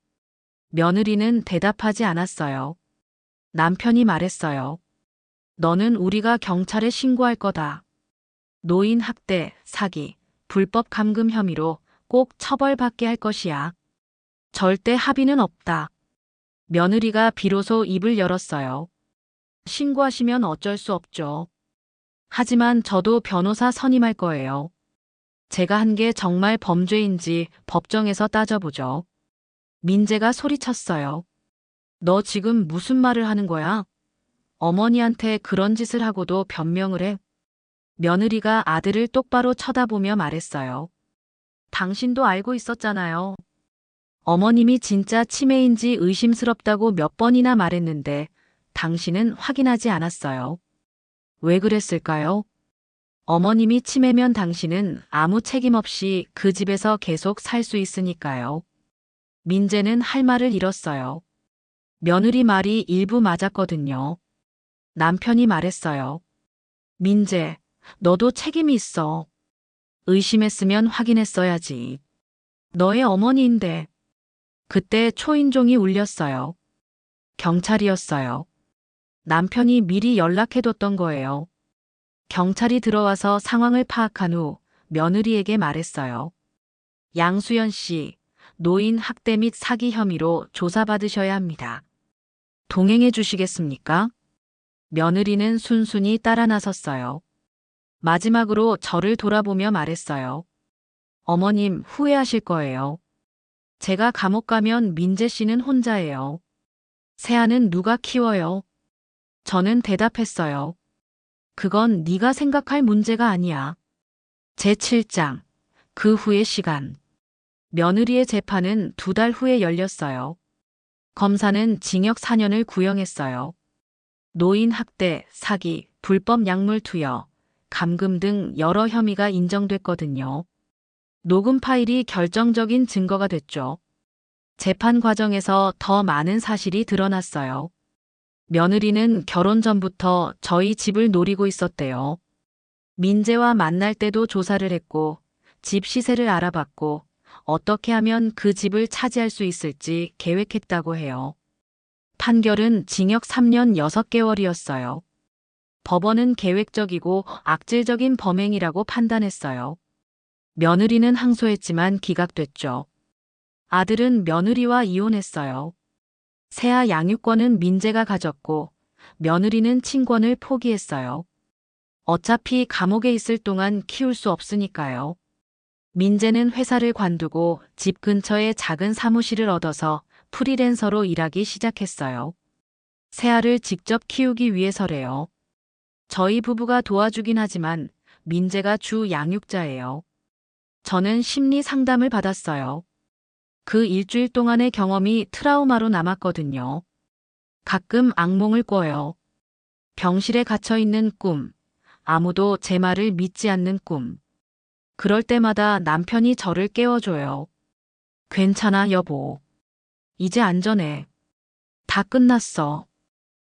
며느리는 대답하지 않았어요. 남편이 말했어요. 너는 우리가 경찰에 신고할 거다. 노인 학대, 사기, 불법 감금 혐의로 꼭 처벌받게 할 것이야. 절대 합의는 없다. 며느리가 비로소 입을 열었어요. 신고하시면 어쩔 수 없죠. 하지만 저도 변호사 선임할 거예요. 제가 한 게 정말 범죄인지 법정에서 따져보죠. 민재가 소리쳤어요. 너 지금 무슨 말을 하는 거야? 어머니한테 그런 짓을 하고도 변명을 해? 며느리가 아들을 똑바로 쳐다보며 말했어요. 당신도 알고 있었잖아요. 어머님이 진짜 치매인지 의심스럽다고 몇 번이나 말했는데 당신은 확인하지 않았어요. 왜 그랬을까요? 어머님이 치매면 당신은 아무 책임 없이 그 집에서 계속 살 수 있으니까요. 민재는 할 말을 잃었어요. 며느리 말이 일부 맞았거든요. 남편이 말했어요. 민재, 너도 책임이 있어. 의심했으면 확인했어야지. 너의 어머니인데. 그때 초인종이 울렸어요. 경찰이었어요. 남편이 미리 연락해뒀던 거예요. 경찰이 들어와서 상황을 파악한 후 며느리에게 말했어요. 양수연 씨, 노인 학대 및 사기 혐의로 조사받으셔야 합니다. 동행해 주시겠습니까? 며느리는 순순히 따라 나섰어요. 마지막으로 저를 돌아보며 말했어요. 어머님 후회하실 거예요. 제가 감옥 가면 민재 씨는 혼자예요. 새아는 누가 키워요? 저는 대답했어요. 그건 네가 생각할 문제가 아니야. 제7장. 그 후의 시간. 며느리의 재판은 2달 후에 열렸어요. 검사는 징역 4년을 구형했어요. 노인 학대, 사기, 불법 약물 투여, 감금 등 여러 혐의가 인정됐거든요. 녹음 파일이 결정적인 증거가 됐죠. 재판 과정에서 더 많은 사실이 드러났어요. 며느리는 결혼 전부터 저희 집을 노리고 있었대요. 민재와 만날 때도 조사를 했고, 집 시세를 알아봤고, 어떻게 하면 그 집을 차지할 수 있을지 계획했다고 해요. 판결은 징역 3년 6개월이었어요. 법원은 계획적이고 악질적인 범행이라고 판단했어요. 며느리는 항소했지만 기각됐죠. 아들은 며느리와 이혼했어요. 새아 양육권은 민재가 가졌고 며느리는 친권을 포기했어요. 어차피 감옥에 있을 동안 키울 수 없으니까요. 민재는 회사를 관두고 집 근처에 작은 사무실을 얻어서 프리랜서로 일하기 시작했어요. 새아를 직접 키우기 위해서래요. 저희 부부가 도와주긴 하지만 민재가 주 양육자예요. 저는 심리 상담을 받았어요. 그 일주일 동안의 경험이 트라우마로 남았거든요. 가끔 악몽을 꿔요. 병실에 갇혀 있는 꿈, 아무도 제 말을 믿지 않는 꿈. 그럴 때마다 남편이 저를 깨워줘요. 괜찮아, 여보. 이제 안전해. 다 끝났어.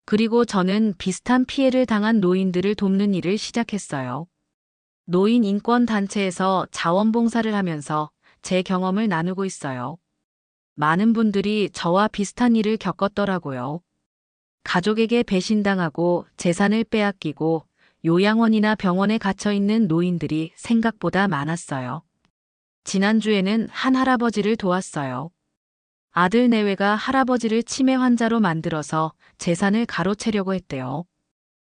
그리고 저는 비슷한 피해를 당한 노인들을 돕는 일을 시작했어요. 노인 인권 단체에서 자원봉사를 하면서 제 경험을 나누고 있어요. 많은 분들이 저와 비슷한 일을 겪었더라고요. 가족에게 배신당하고 재산을 빼앗기고 요양원이나 병원에 갇혀 있는 노인들이 생각보다 많았어요. 지난주에는 한 할아버지를 도왔어요. 아들 내외가 할아버지를 치매 환자로 만들어서 재산을 가로채려고 했대요.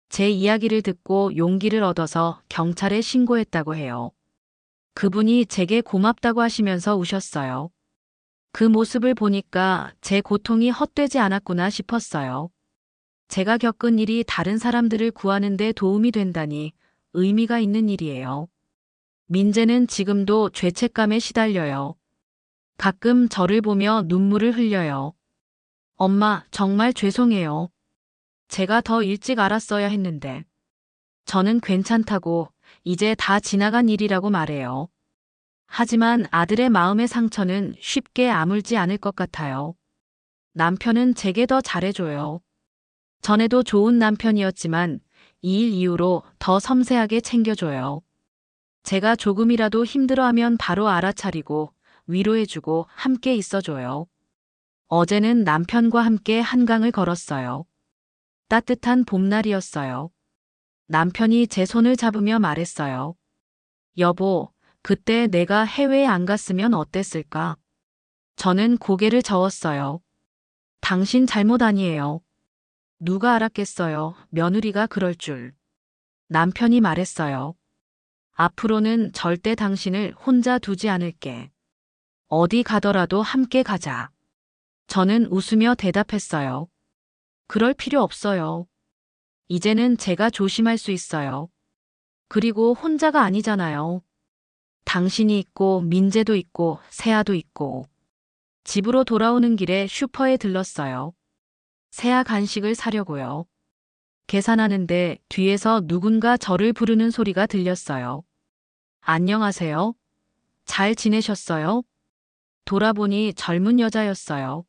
제 이야기를 듣고 용기를 얻어서 경찰에 신고했다고 해요. 그분이 제게 고맙다고 하시면서 우셨어요. 그 모습을 보니까 제 고통이 헛되지 않았구나 싶었어요. 제가 겪은 일이 다른 사람들을 구하는 데 도움이 된다니 의미가 있는 일이에요. 민재는 지금도 죄책감에 시달려요. 가끔 저를 보며 눈물을 흘려요. 엄마, 정말 죄송해요. 제가 더 일찍 알았어야 했는데. 저는 괜찮다고, 이제 다 지나간 일이라고 말해요. 하지만 아들의 마음의 상처는 쉽게 아물지 않을 것 같아요. 남편은 제게 더 잘해줘요. 전에도 좋은 남편이었지만 이 일 이후로 더 섬세하게 챙겨줘요. 제가 조금이라도 힘들어하면 바로 알아차리고 위로해주고 함께 있어줘요. 어제는 남편과 함께 한강을 걸었어요. 따뜻한 봄날이었어요. 남편이 제 손을 잡으며 말했어요. 여보, 그때 내가 해외에 안 갔으면 어땠을까? 저는 고개를 저었어요. 당신 잘못 아니에요. 누가 알았겠어요, 며느리가 그럴 줄. 남편이 말했어요. 앞으로는 절대 당신을 혼자 두지 않을게. 어디 가더라도 함께 가자. 저는 웃으며 대답했어요. 그럴 필요 없어요. 이제는 제가 조심할 수 있어요. 그리고 혼자가 아니잖아요. 당신이 있고 민재도 있고 세아도 있고. 집으로 돌아오는 길에 슈퍼에 들렀어요. 세아 간식을 사려고요. 계산하는데 뒤에서 누군가 저를 부르는 소리가 들렸어요. 안녕하세요. 잘 지내셨어요? 돌아보니 젊은 여자였어요.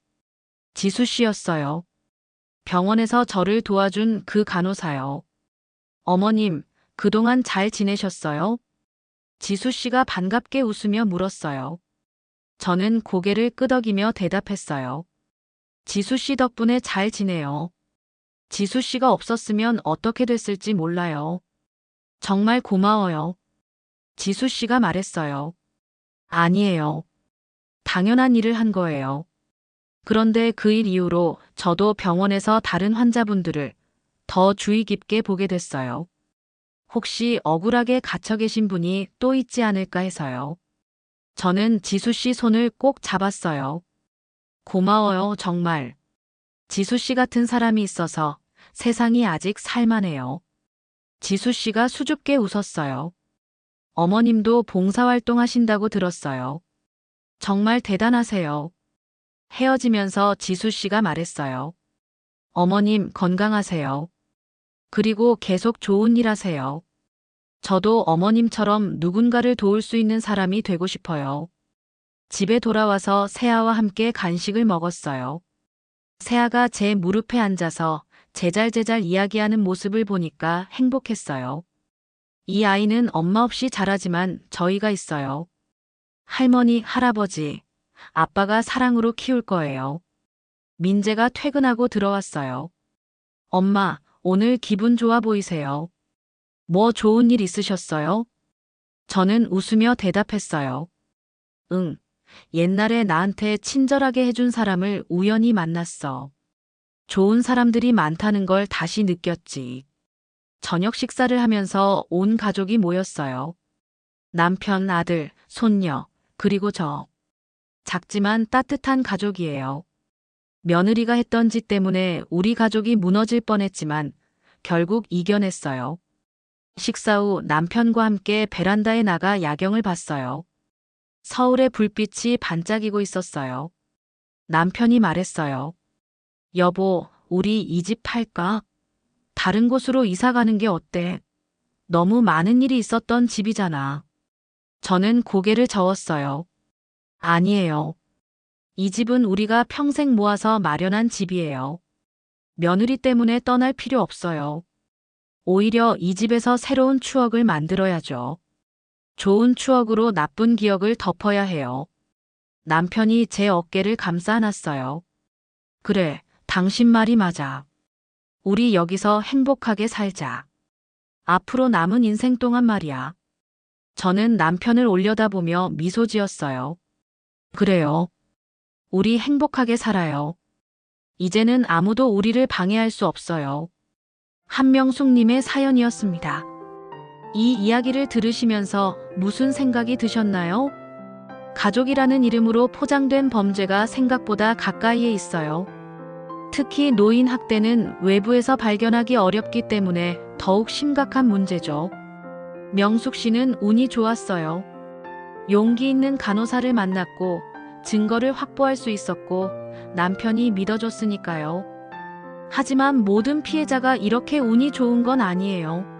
지수 씨였어요. 병원에서 저를 도와준 그 간호사요. 어머님, 그동안 잘 지내셨어요? 지수 씨가 반갑게 웃으며 물었어요. 저는 고개를 끄덕이며 대답했어요. 지수 씨 덕분에 잘 지내요. 지수 씨가 없었으면 어떻게 됐을지 몰라요. 정말 고마워요. 지수 씨가 말했어요. 아니에요. 당연한 일을 한 거예요. 그런데 그 일 이후로 저도 병원에서 다른 환자분들을 더 주의 깊게 보게 됐어요. 혹시 억울하게 갇혀 계신 분이 또 있지 않을까 해서요. 저는 지수 씨 손을 꼭 잡았어요. 고마워요, 정말. 지수 씨 같은 사람이 있어서 세상이 아직 살만해요. 지수 씨가 수줍게 웃었어요. 어머님도 봉사활동 하신다고 들었어요. 정말 대단하세요. 헤어지면서 지수 씨가 말했어요. 어머님 건강하세요. 그리고 계속 좋은 일 하세요. 저도 어머님처럼 누군가를 도울 수 있는 사람이 되고 싶어요. 집에 돌아와서 세아와 함께 간식을 먹었어요. 세아가 제 무릎에 앉아서 제잘제잘 이야기하는 모습을 보니까 행복했어요. 이 아이는 엄마 없이 자라지만 저희가 있어요. 할머니, 할아버지, 아빠가 사랑으로 키울 거예요. 민재가 퇴근하고 들어왔어요. 엄마, 오늘 기분 좋아 보이세요. 뭐 좋은 일 있으셨어요? 저는 웃으며 대답했어요. 응, 옛날에 나한테 친절하게 해준 사람을 우연히 만났어. 좋은 사람들이 많다는 걸 다시 느꼈지. 저녁 식사를 하면서 온 가족이 모였어요. 남편, 아들, 손녀, 그리고 저. 작지만 따뜻한 가족이에요. 며느리가 했던 짓 때문에 우리 가족이 무너질 뻔했지만 결국 이겨냈어요. 식사 후 남편과 함께 베란다에 나가 야경을 봤어요. 서울의 불빛이 반짝이고 있었어요. 남편이 말했어요. 여보, 우리 이 집 팔까? 다른 곳으로 이사 가는 게 어때? 너무 많은 일이 있었던 집이잖아. 저는 고개를 저었어요. 아니에요. 이 집은 우리가 평생 모아서 마련한 집이에요. 며느리 때문에 떠날 필요 없어요. 오히려 이 집에서 새로운 추억을 만들어야죠. 좋은 추억으로 나쁜 기억을 덮어야 해요. 남편이 제 어깨를 감싸 안았어요. 그래, 당신 말이 맞아. 우리 여기서 행복하게 살자. 앞으로 남은 인생 동안 말이야. 저는 남편을 올려다보며 미소 지었어요. 그래요. 우리 행복하게 살아요. 이제는 아무도 우리를 방해할 수 없어요. 한명숙님의 사연이었습니다. 이 이야기를 들으시면서 무슨 생각이 드셨나요? 가족이라는 이름으로 포장된 범죄가 생각보다 가까이에 있어요. 특히 노인 학대는 외부에서 발견하기 어렵기 때문에 더욱 심각한 문제죠. 명숙 씨는 운이 좋았어요. 용기 있는 간호사를 만났고 증거를 확보할 수 있었고 남편이 믿어줬으니까요. 하지만 모든 피해자가 이렇게 운이 좋은 건 아니에요.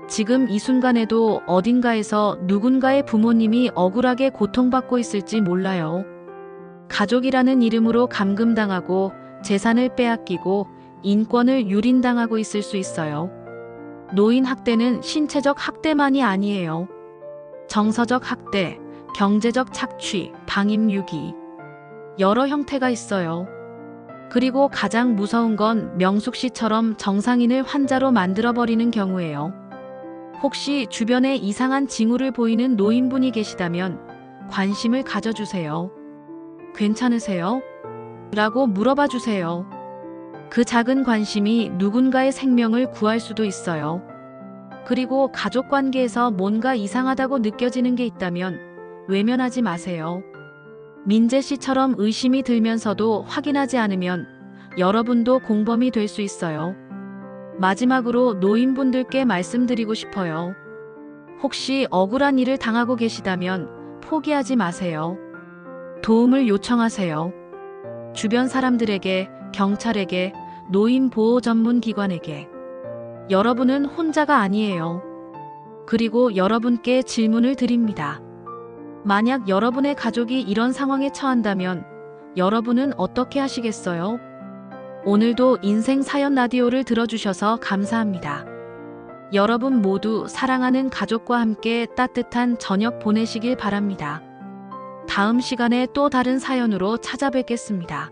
지금 이 순간에도 어딘가에서 누군가의 부모님이 억울하게 고통받고 있을지 몰라요. 가족이라는 이름으로 감금당하고 재산을 빼앗기고 인권을 유린당하고 있을 수 있어요. 노인 학대는 신체적 학대만이 아니에요. 정서적 학대, 경제적 착취, 방임유기. 여러 형태가 있어요. 그리고 가장 무서운 건 명숙 씨처럼 정상인을 환자로 만들어버리는 경우예요. 혹시 주변에 이상한 징후를 보이는 노인분이 계시다면 관심을 가져주세요. 괜찮으세요? 라고 물어봐 주세요. 그 작은 관심이 누군가의 생명을 구할 수도 있어요. 그리고 가족 관계에서 뭔가 이상하다고 느껴지는 게 있다면 외면하지 마세요. 민재 씨처럼 의심이 들면서도 확인하지 않으면 여러분도 공범이 될 수 있어요. 마지막으로 노인분들께 말씀드리고 싶어요. 혹시 억울한 일을 당하고 계시다면 포기하지 마세요. 도움을 요청하세요. 주변 사람들에게, 경찰에게, 노인 보호 전문 기관에게. 여러분은 혼자가 아니에요. 그리고 여러분께 질문을 드립니다. 만약 여러분의 가족이 이런 상황에 처한다면 여러분은 어떻게 하시겠어요? 오늘도 인생 사연 라디오를 들어주셔서 감사합니다. 여러분 모두 사랑하는 가족과 함께 따뜻한 저녁 보내시길 바랍니다. 다음 시간에 또 다른 사연으로 찾아뵙겠습니다.